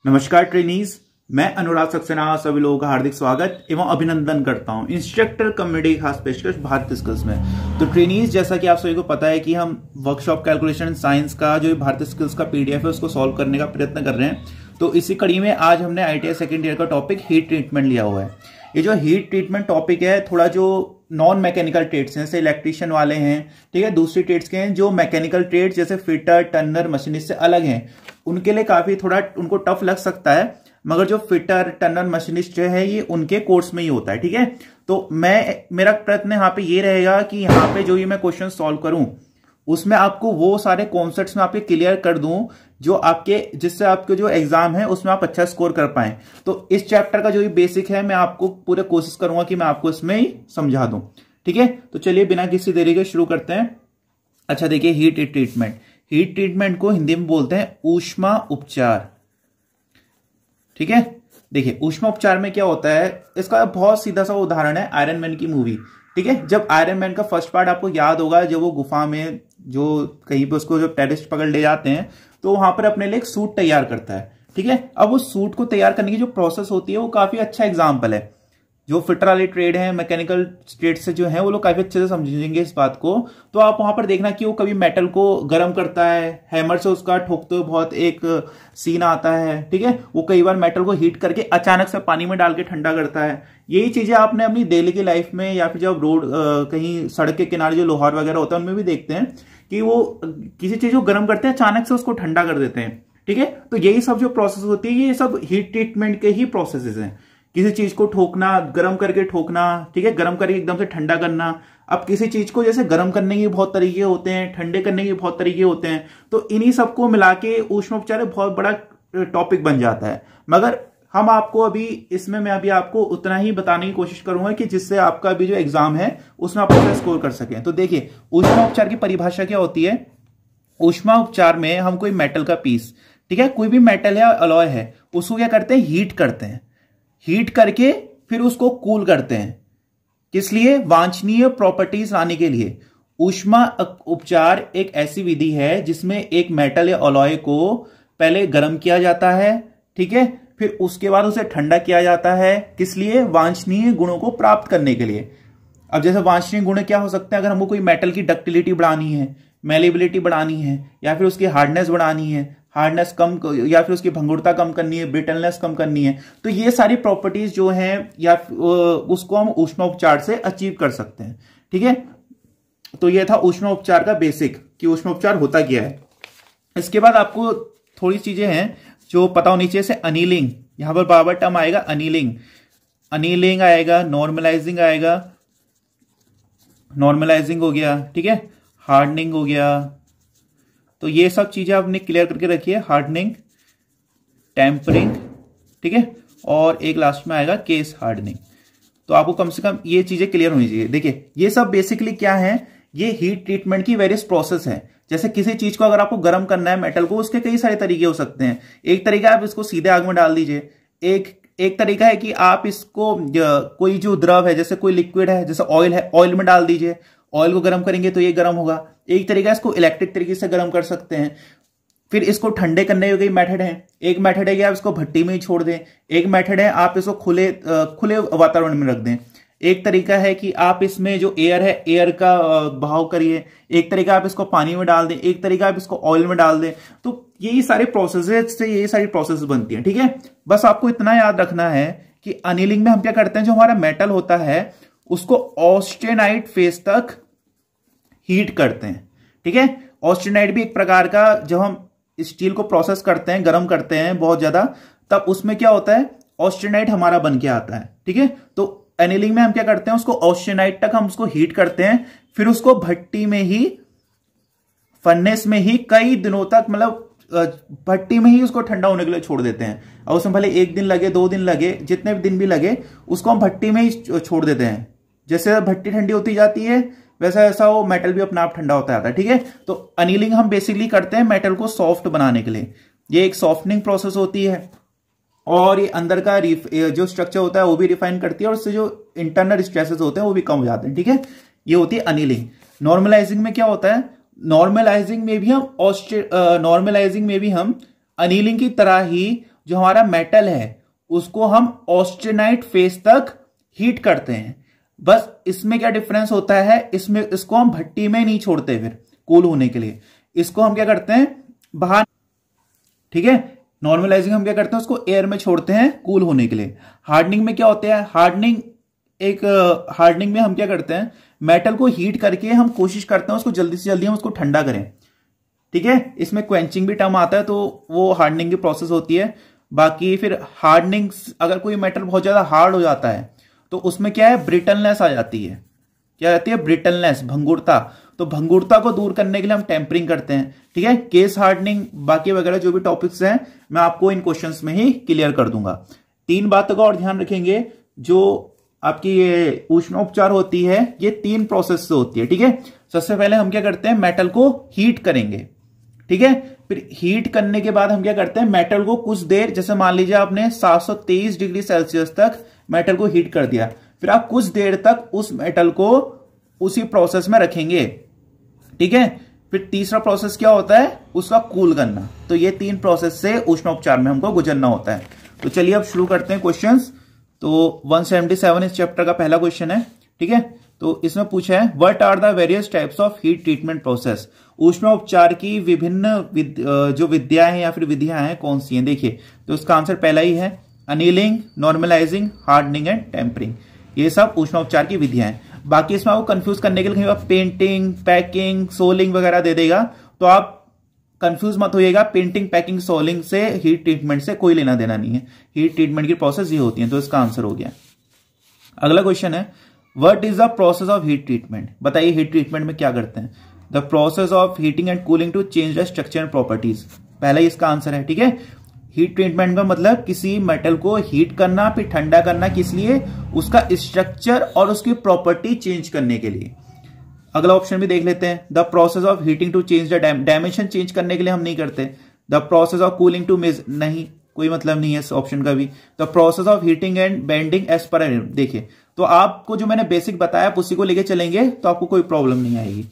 नमस्कार ट्रेनीज, मैं अनुराग सक्सेना सभी लोगों का हार्दिक स्वागत एवं अभिनंदन करता हूं इंस्ट्रक्टर कम्युनिटी खास पेशकश भारतीय स्किल्स में। तो ट्रेनीज, जैसा कि आप सभी को पता है कि हम वर्कशॉप कैलकुलेशन साइंस का जो भारतीय स्किल्स का पीडीएफ है उसको सॉल्व करने का प्रयत्न कर रहे हैं। तो इसी कड़ी में आज हमने आईटीआई सेकेंड ईयर का टॉपिक हीट ट्रीटमेंट लिया हुआ है। ये जो हीट ट्रीटमेंट टॉपिक है थोड़ा जो नॉन मैकेनिकल ट्रेड्स हैं जैसे इलेक्ट्रिशियन वाले हैं, ठीक है, दूसरी ट्रेड्स के हैं जो मैकेनिकल ट्रेड्स जैसे फिटर, टर्नर, मशीनिस्ट से अलग हैं, उनके लिए काफी थोड़ा उनको टफ लग सकता है। मगर जो फिटर, टर्नर, मशीनिस्ट जो है ये उनके कोर्स में ही होता है, ठीक है। तो मेरा प्रयत्न यहाँ पे ये रहेगा कि यहाँ पे जो ये मैं क्वेश्चन सॉल्व करूं उसमें आपको वो सारे कॉन्सेप्ट्स में आपके क्लियर कर दूं जो आपके जिससे आपके जो एग्जाम है उसमें आप अच्छा स्कोर कर पाए। तो इस चैप्टर का जो ये बेसिक है मैं आपको पूरे कोशिश करूंगा कि मैं आपको इसमें ही समझा दूं, ठीक है। तो चलिए बिना किसी देरी के शुरू करते हैं। अच्छा देखिए, हीट ट्रीटमेंट, हीट ट्रीटमेंट को हिंदी में बोलते हैं ऊष्मा उपचार, ठीक है। देखिए ऊष्मा उपचार में क्या होता है, इसका बहुत सीधा सा उदाहरण है आयरन मैन की मूवी, ठीक है। जब आयरन मैन का फर्स्ट पार्ट आपको याद होगा, जब वो गुफा में जो कहीं पे उसको जब टेररिस्ट पकड़ ले जाते हैं तो वहां पर अपने लिए एक सूट तैयार करता है, ठीक है। अब वो सूट को तैयार करने की जो प्रोसेस होती है वो काफी अच्छा एग्जाम्पल है। जो फिटर वाली ट्रेड है, मैकेनिकल ट्रेड से जो है वो लोग काफी अच्छे से समझेंगे इस बात को। तो आप वहां पर देखना कि वो कभी मेटल को गर्म करता है, हैमर से उसका ठोकते हुए बहुत एक सीन आता है, ठीक है। वो कई बार मेटल को हीट करके अचानक से पानी में डाल के ठंडा करता है। यही चीजें आपने अपनी डेली की लाइफ में या फिर जब रोड कहीं सड़क के किनारे जो लोहार वगैरह होता है उनमें भी देखते हैं कि वो किसी चीज को गर्म करते हैं, अचानक से उसको ठंडा कर देते हैं, ठीक है। तो यही सब जो प्रोसेस होती है ये सब हीट ट्रीटमेंट के ही प्रोसेसेस हैं। किसी चीज को ठोकना, गर्म करके ठोकना, ठीक है, गर्म करके एकदम से ठंडा करना। अब किसी चीज को जैसे गर्म करने के बहुत तरीके होते हैं, ठंडे करने के बहुत तरीके होते हैं, तो इन्हीं सबको मिला के ऊष्मोपचार बहुत बड़ा टॉपिक बन जाता है। मगर हम आपको अभी इसमें मैं अभी आपको उतना ही बताने की कोशिश करूंगा कि जिससे आपका अभी जो एग्जाम है उसमें आप अच्छा स्कोर कर सकें। तो देखिए ऊष्मोपचार की परिभाषा क्या होती है। ऊष्मा उपचार में हम कोई मेटल का पीस, ठीक है, कोई भी मेटल है, अलॉय है, उसको क्या करते हैं, हीट करते हैं। हीट करके फिर उसको कूल करते हैं, किस लिए, वांछनीय प्रॉपर्टीज लाने के लिए। ऊष्मा उपचार एक ऐसी विधि है जिसमें एक मेटल या अलॉय को पहले गर्म किया जाता है, ठीक है, फिर उसके बाद उसे ठंडा किया जाता है, किस लिए, वांछनीय गुणों को प्राप्त करने के लिए। अब जैसे वांछनीय गुण क्या हो सकते हैं, अगर हमको कोई मेटल की डक्टिलिटी बढ़ानी है, मेलेबिलिटी बढ़ानी है, या फिर उसकी हार्डनेस बढ़ानी है, हार्डनेस कम, या फिर उसकी भंगुरता कम करनी है, ब्रिटलनेस कम करनी है, तो ये सारी प्रॉपर्टीज जो हैं या उसको हम ऊष्मोपचार से अचीव कर सकते हैं, ठीक है। तो ये था ऊष्मोपचार का बेसिक कि ऊष्मोपचार होता क्या है। इसके बाद आपको थोड़ी चीजें हैं जो पता होनी चाहिए, जैसे अनीलिंग, यहां पर बराबर टर्म आएगा अनीलिंग, अनीलिंग आएगा, नॉर्मलाइजिंग आएगा, नॉर्मलाइजिंग हो गया, ठीक है, हार्डनिंग हो गया। तो ये सब चीजें आपने क्लियर करके रखी है, हार्डनिंग, टेम्परिंग, ठीक है, और एक लास्ट में आएगा केस हार्डनिंग। तो आपको कम से कम ये चीजें क्लियर होनी चाहिए। देखिए ये सब बेसिकली क्या है, ये हीट ट्रीटमेंट की वेरियस प्रोसेस है। जैसे किसी चीज को अगर आपको गर्म करना है, मेटल को, उसके कई सारे तरीके हो सकते हैं। एक तरीका आप इसको सीधे आग में डाल दीजिए, एक तरीका है कि आप इसको कोई जो द्रव है, जैसे कोई लिक्विड है, जैसे ऑयल है, ऑयल में डाल दीजिए, ऑयल को गर्म करेंगे तो ये गर्म होगा। एक तरीका इसको इलेक्ट्रिक तरीके से गर्म कर सकते हैं। फिर इसको ठंडे करने के कई मेथड है। एक मेथड है कि आप इसको भट्टी में ही छोड़ दें, एक मेथड है आप इसको खुले वातावरण में रख दें। एक तरीका है कि आप इसमें जो एयर है, एयर का बहाव करिए। एक तरीका आप इसको पानी में डाल दें, एक तरीका आप इसको ऑयल में डाल दें। तो यही सारे प्रोसेस से यही सारी प्रोसेस बनती है, ठीक है। बस आपको इतना याद रखना है कि अनीलिंग में हम क्या करते हैं, जो हमारा मेटल होता है उसको ऑस्टेनाइट फेज तक हीट करते हैं, ठीक है। ऑस्टेनाइट भी एक प्रकार का, जब हम स्टील को प्रोसेस करते हैं, गर्म करते हैं बहुत ज्यादा, तब उसमें क्या होता है, ऑस्टेनाइट हमारा बन के आता है, ठीक है। तो एनीलिंग में हम क्या करते हैं, उसको ऑस्टेनाइट तक हम उसको हीट करते हैं, फिर उसको भट्टी में ही, फर्नेस में ही कई दिनों तक, मतलब भट्टी में ही उसको ठंडा होने के लिए छोड़ देते हैं। और उसमें भले 1 दिन लगे, 2 दिन लगे, जितने दिन भी लगे, उसको हम भट्टी में ही छोड़ देते हैं। जैसे भट्टी ठंडी होती जाती है वैसा ऐसा वो मेटल भी अपने आप ठंडा होता जाता है, ठीक है। तो अनीलिंग हम बेसिकली करते हैं मेटल को सॉफ्ट बनाने के लिए। ये एक सॉफ्टनिंग प्रोसेस होती है और ये अंदर का जो स्ट्रक्चर होता है वो भी रिफाइन करती है और उससे जो इंटरनल स्ट्रेसेस होते हैं वो भी कम हो जाते हैं, ठीक है। ये होती है अनीलिंग। नॉर्मलाइजिंग में क्या होता है, नॉर्मलाइजिंग में भी हम अनीलिंग की तरह ही जो हमारा मेटल है उसको हम ऑस्टेनाइट फेज तक हीट करते हैं। बस इसमें क्या डिफरेंस होता है, इसमें इसको हम भट्टी में नहीं छोड़ते फिर कूल होने के लिए, इसको हम क्या करते हैं बाहर, ठीक है। नॉर्मलाइजिंग हम क्या करते हैं उसको एयर में छोड़ते हैं कूल होने के लिए। हार्डनिंग में क्या होता है, हार्डनिंग में हम क्या करते हैं मेटल को हीट करके हम कोशिश करते हैं उसको जल्दी से जल्दी हम उसको ठंडा करें, ठीक है। इसमें क्वेंचिंग भी टर्म आता है, तो वो हार्डनिंग की प्रोसेस होती है। बाकी फिर हार्डनिंग, अगर कोई मेटल बहुत ज्यादा हार्ड हो जाता है तो उसमें क्या है ब्रिटलनेस आ जाती है। क्या आती है ब्रिटलनेस, भंगुरता। तो भंगुरता को दूर करने के लिए हम टेम्परिंग करते हैं, ठीक है। केस हार्डनिंग बाकी वगैरह जो भी टॉपिक्स हैं मैं आपको इन क्वेश्चंस में ही क्लियर कर दूंगा। 3 बातों का और ध्यान रखेंगे, जो आपकी ये उष्णोपचार होती है ये 3 प्रोसेस से होती है, ठीक है। सबसे पहले हम क्या करते हैं मेटल को हीट करेंगे, ठीक है। फिर हीट करने के बाद हम क्या करते हैं मेटल को कुछ देर, जैसे मान लीजिए आपने 723 डिग्री सेल्सियस तक मेटल को हीट कर दिया, फिर आप कुछ देर तक उस मेटल को उसी प्रोसेस में रखेंगे, ठीक है। फिर तीसरा प्रोसेस क्या होता है उसका कूल करना। तो ये 3 प्रोसेस से उष्णोपचार में हमको गुजरना होता है। तो चलिए अब शुरू करते हैं क्वेश्चंस। तो 177 इस चैप्टर का पहला क्वेश्चन है, ठीक है। तो इसमें पूछा है what are the various types of heat treatment process. उष्णोपचार की विभिन्न जो विद्याएं हैं या फिर विधियां हैं कौन सी हैं। देखिए तो इसका आंसर पहला ही है annealing, normalising, hardening and tempering. ये सब उष्णोपचार की विधियां हैं। बाकी इसमें आपको कंफ्यूज करने के लिए कहीं पेंटिंग, पैकिंग, सोलिंग वगैरह दे देगा, तो आप कंफ्यूज मत होइएगा। पेंटिंग, पैकिंग, सोलिंग से हीट ट्रीटमेंट से कोई लेना देना नहीं है। हीट ट्रीटमेंट की प्रोसेस ये होती है। तो इसका आंसर हो गया। अगला क्वेश्चन है what is the process of heat treatment. बताइए हीट ट्रीटमेंट में क्या करते हैं। The process of heating and cooling to change the structure and properties, पहला ही इसका आंसर है, ठीक है। हीट ट्रीटमेंट का मतलब किसी मेटल को हीट करना फिर ठंडा करना, किस लिए, उसका स्ट्रक्चर और उसकी प्रॉपर्टी चेंज करने के लिए। अगला ऑप्शन भी देख लेते हैं the process of heating to change the dimension, change करने के लिए हम नहीं करते। The process of cooling to maze, नहीं, कोई मतलब नहीं है इस ऑप्शन का भी। The process of heating and bending as पर, देखिए तो आपको जो मैंने बेसिक बताया आप उसी को लेके चलेंगे तो आपको कोई प्रॉब्लम नहीं आएगी।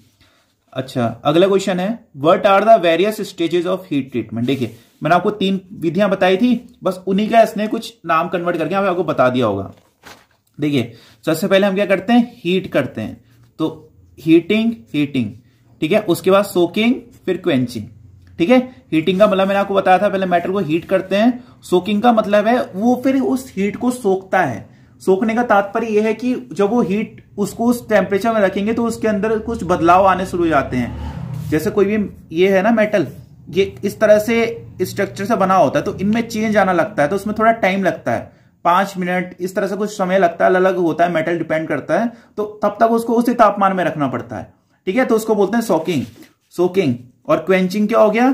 अच्छा अगला क्वेश्चन है what are the various stages of heat treatment. देखिए मैंने आपको 3 विधियां बताई थी, बस उन्हीं का इसने कुछ नाम कन्वर्ट करके आपको बता दिया होगा। देखिए सबसे पहले हम क्या करते हैं हीट करते हैं, तो हीटिंग, ठीक है। उसके बाद सोकिंग, फिर क्वेंचिंग, ठीक है। हीटिंग का मतलब मैंने आपको बताया था पहले मेटल को हीट करते हैं। सोकिंग का मतलब है वो फिर उस हीट को सोखता है। सोखने का तात्पर्य यह है कि जब वो हीट उसको उस टेम्परेचर में रखेंगे तो उसके अंदर कुछ बदलाव आने शुरू हो जाते हैं। जैसे कोई भी ये है ना मेटल, ये इस तरह से स्ट्रक्चर से बना होता है, तो इनमें चेंज आना लगता है, तो उसमें थोड़ा टाइम लगता है, 5 मिनट इस तरह से कुछ समय लगता है, अलग अलग होता है, मेटल डिपेंड करता है। तो तब तक उसको उसी तापमान में रखना पड़ता है, ठीक है। तो उसको बोलते हैं सोकिंग। और क्वेंचिंग क्या हो गया,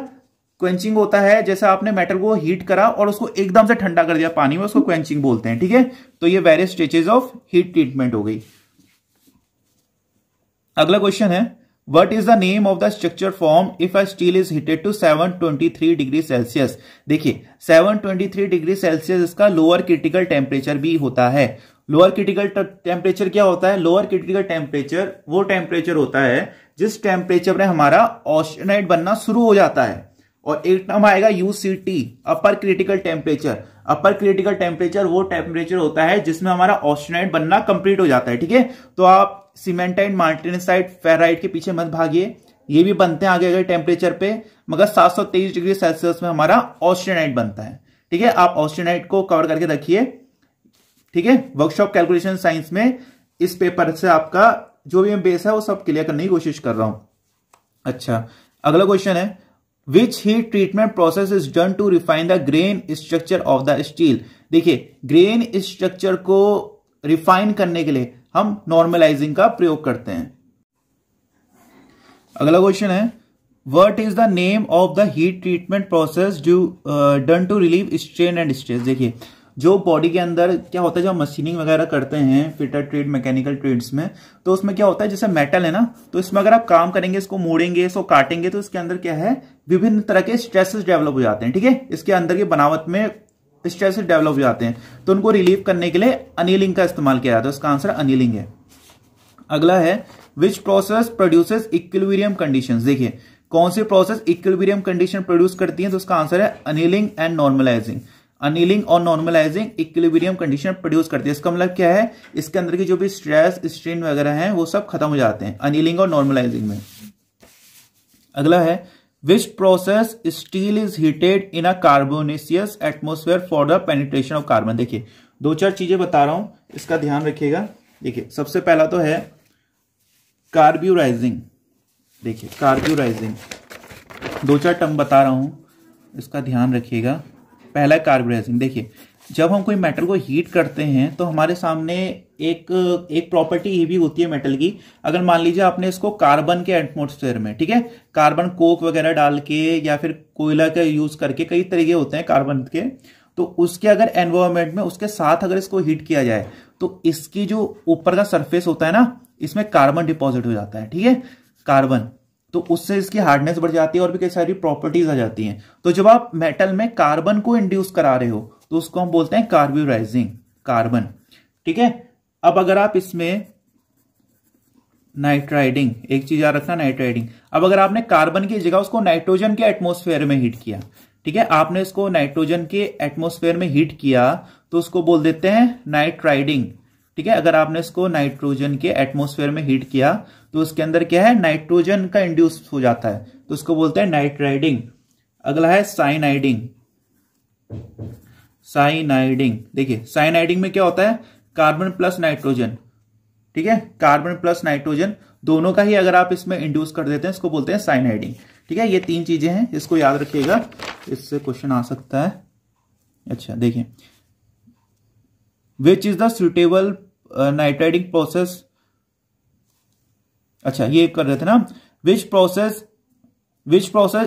क्वेंचिंग होता है जैसे आपने मेटल को हीट करा और उसको एकदम से ठंडा कर दिया पानी में, उसको क्वेंचिंग बोलते हैं, ठीक है। तो ये various stages of heat treatment हो गई। अगला क्वेश्चन है what is the name of the structure form if a steel is heated to 723 degree Celsius. देखिए 723 डिग्री सेल्सियस इसका लोअर क्रिटिकल टेम्परेचर भी होता है। लोअर क्रिटिकल टेम्परेचर क्या होता है, लोअर क्रिटिकल टेम्परेचर वो टेम्परेचर होता है जिस टेम्परेचर में हमारा ऑस्टेनाइट बनना शुरू हो जाता है। और एक टर्म आएगा यूसीटी, अपर क्रिटिकल टेम्परेचर। अपर क्रिटिकल टेम्परेचर वो टेम्परेचर होता है जिसमें हमारा ऑस्टेनाइट बनना कंप्लीट हो जाता है, ठीक है। तो आप सीमेंटाइट, मार्टिनेसाइट, फेराइट के पीछे मत भागिए, ये भी बनते हैं आगे आगे टेम्परेचर पे, मगर 723 डिग्री सेल्सियस में हमारा ऑस्टेनाइट बनता है, ठीक है। आप ऑस्टेनाइट को कवर करके रखिए, ठीक है। वर्कशॉप कैलकुलेशन साइंस में इस पेपर से आपका जो भी बेस है वो सब क्लियर करने की कोशिश कर रहा हूं। अच्छा अगला क्वेश्चन है which heat treatment process is done to refine the grain structure of the steel. देखिए ग्रेन स्ट्रक्चर को रिफाइन करने के लिए हम नॉर्मलाइजिंग का प्रयोग करते हैं। अगला क्वेश्चन है what is the name of the heat treatment process done to relieve strain and stress. देखिए जो बॉडी के अंदर क्या होता है, जब मशीनिंग वगैरह करते हैं फिटर ट्रेड, मैकेनिकल ट्रेड्स में, तो उसमें क्या होता है जैसे मेटल है ना, तो इसमें अगर आप काम करेंगे, इसको मोड़ेंगे, इसको काटेंगे, तो इसके अंदर क्या है विभिन्न तरह के स्ट्रेसेस डेवलप हो जाते हैं, ठीक है। इसके अंदर की बनावट में स्ट्रेसेस डेवलप हो जाते हैं, तो उनको रिलीव करने के लिए अनिलिंग का इस्तेमाल किया जाता है। इसका आंसर अनिलिंग है। अगला है which process produces equilibrium conditions. देखिए कौन सी प्रोसेस इक्विलिब्रियम कंडीशन प्रोड्यूस करती है, तो उसका आंसर है अनिलिंग एंड नॉर्मलाइजिंग। अनिलिंग और नॉर्मलाइजिंग इक्विलिब्रियम कंडीशन प्रोड्यूस करती है। इसका मतलब क्या है, इसके अंदर की जो भी स्ट्रेस स्ट्रेन वगैरह हैं वो सब खत्म हो जाते हैं अनिलिंग और नॉर्मलाइजिंग में। अगला है विच process steel is heated in a carbonaceous atmosphere for the penetration of carbon. देखिए 2-4 चीजें बता रहा हूं, इसका ध्यान रखिएगा। देखिए सबसे पहला तो है कार्ब्यूराइजिंग। देखिए कार्ब्यूराइजिंग, 2-4 टर्म बता रहा हूं, इसका ध्यान रखिएगा। पहला है कार्ब्यूराइजिंग। देखिए जब हम कोई मेटल को हीट करते हैं तो हमारे सामने एक प्रॉपर्टी ये भी होती है मेटल की। अगर मान लीजिए आपने इसको कार्बन के एटमॉस्फेयर में, ठीक है, कार्बन कोक वगैरह डाल के या फिर कोयला का यूज करके, कई तरीके होते हैं कार्बन के, तो उसके अगर एनवायरमेंट में उसके साथ अगर इसको हीट किया जाए तो इसकी जो ऊपर का सरफेस होता है ना, इसमें कार्बन डिपॉजिट हो जाता है, ठीक है, कार्बन, तो उससे इसकी हार्डनेस बढ़ जाती है और भी कई सारी प्रॉपर्टीज आ जाती हैं। तो जब आप मेटल में कार्बन को इंड्यूस करा रहे हो तो उसको हम बोलते हैं कार्ब्यूराइजिंग, कार्बन, ठीक है। अब अगर आप इसमें नाइट्राइडिंग, एक चीज याद रखना, नाइट्राइडिंग, अब अगर आपने कार्बन की जगह उसको नाइट्रोजन के एटमॉस्फेयर में हीट किया, ठीक है, आपने इसको नाइट्रोजन के एटमॉस्फेयर में हीट किया तो उसको बोल देते हैं नाइट्राइडिंग, ठीक है। अगर आपने इसको नाइट्रोजन के एटमॉस्फेयर में हीट किया तो उसके अंदर क्या है, नाइट्रोजन का इंड्यूस हो जाता है, तो उसको बोलते हैं नाइट्राइडिंग। अगला है साइनाइडिंग। साइनाइडिंग, देखिए साइनाइडिंग में क्या होता है, कार्बन प्लस नाइट्रोजन, ठीक है, कार्बन प्लस नाइट्रोजन दोनों का ही अगर आप इसमें इंड्यूस कर देते हैं, इसको बोलते हैं साइनाइडिंग, ठीक है। ये 3 चीजें हैं, इसको याद रखिएगा, इससे क्वेश्चन आ सकता है। अच्छा देखिए, which is the suitable nitriding process, अच्छा ये कर रहे थे ना, which process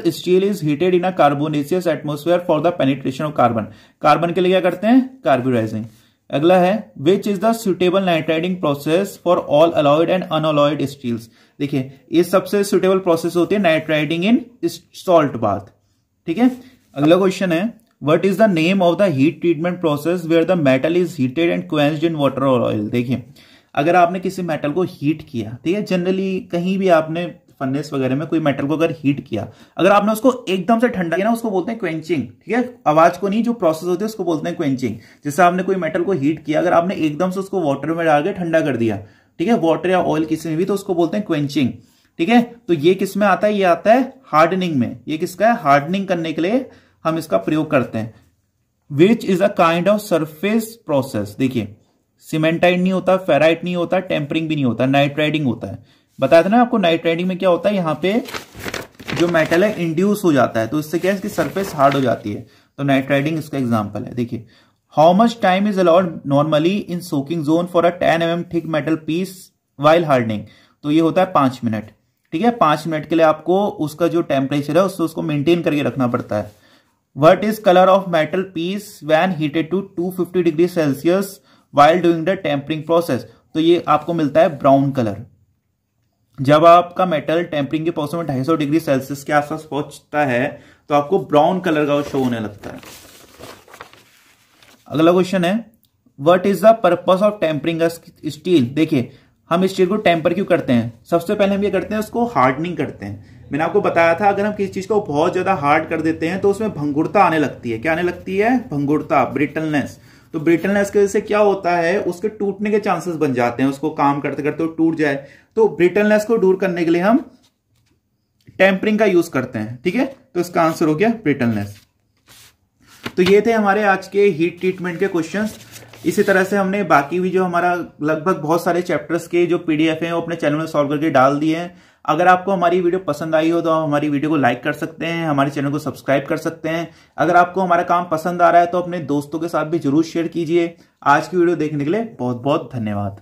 steel is heated in a carbonaceous atmosphere for the penetration of carbon. Carbon के लिए क्या करते हैं, कार्ब्यूराइजिंग। अगला है which is the suitable nitriding process for all alloyed and unalloyed steels. देखिए ये सबसे सुटेबल प्रोसेस होती है नाइट्राइडिंग इन सॉल्ट बाथ, ठीक है। अगला क्वेश्चन है what is the name of the heat treatment process where the metal is heated and quenched in water और ऑयल। देखिए अगर आपने किसी मेटल को हीट किया, ठीक है, जनरली कहीं भी आपने फर्नेस वगैरह में कोई मेटल को अगर हीट किया, अगर आपने उसको एकदम से ठंडा किया ना, उसको बोलते हैं क्वेंचिंग, ठीक है, आवाज को नहीं, जो प्रोसेस होती है उसको बोलते हैं क्वेंचिंग। जैसे आपने कोई मेटल को हीट किया, अगर आपने एकदम से उसको वाटर में डाल के ठंडा कर दिया, ठीक है, वाटर या ऑयल किसी में भी, तो उसको बोलते हैं क्वेंचिंग, ठीक है। तो ये किस में आता है, ये आता है हार्डनिंग में। ये किसका है, हार्डनिंग करने के लिए हम इसका प्रयोग करते हैं। Which is a kind of surface process. देखिए सीमेंटाइड नहीं होता, फेराइट नहीं होता, टेम्परिंग भी नहीं होता, नाइट्राइडिंग होता है। बताया था ना आपको, नाइट्राइडिंग में क्या होता है, यहाँ पे जो मेटल है इंड्यूस हो जाता है, तो इससे क्या है, इसकी सरफेस हार्ड हो जाती है, तो नाइट्राइडिंग इसका एग्जांपल है। देखिए how much time is allowed normally in soaking zone for a 10 mm thick metal piece while hardening. तो ये होता है 5 मिनट, ठीक है। 5 मिनट के लिए आपको उसका जो टेम्परेचर है उसको मेंटेन करके रखना पड़ता है। What is colour of metal piece when heated to 250 degree Celsius while doing the tempering process. तो ये आपको मिलता है ब्राउन कलर। जब आपका मेटल टेम्परिंग के प्रोसेस में 250 डिग्री सेल्सियस के आसपास पहुंचता है तो आपको ब्राउन कलर का शो होने लगता है। अगला क्वेश्चन है what is the purpose of tempering a steel. देखिए हम स्टील को टेम्पर क्यों करते हैं, सबसे पहले हम ये करते हैं उसको हार्डनिंग करते हैं। मैंने आपको बताया था अगर हम किसी चीज को बहुत ज्यादा हार्ड कर देते हैं तो उसमें भंगुरता आने लगती है। क्या आने लगती है, भंगुरता, ब्रिटलनेस। तो ब्रिटलनेस की वजह से क्या होता है, उसके टूटने के चांसेस बन जाते हैं, उसको काम करते करते टूट जाए। तो ब्रिटलनेस को दूर करने के लिए हम टेम्परिंग का यूज करते हैं, ठीक है। तो इसका आंसर हो गया ब्रिटलनेस। तो ये थे हमारे आज के हीट ट्रीटमेंट के क्वेश्चंस। इसी तरह से हमने बाकी भी जो हमारा लगभग बहुत सारे चैप्टर्स के जो पीडीएफ हैं वो अपने चैनल में सॉल्व करके डाल दिए हैं। अगर आपको हमारी वीडियो पसंद आई हो तो आप हमारी वीडियो को लाइक कर सकते हैं, हमारे चैनल को सब्सक्राइब कर सकते हैं। अगर आपको हमारा काम पसंद आ रहा है तो अपने दोस्तों के साथ भी जरूर शेयर कीजिए। आज की वीडियो देखने के लिए बहुत बहुत धन्यवाद।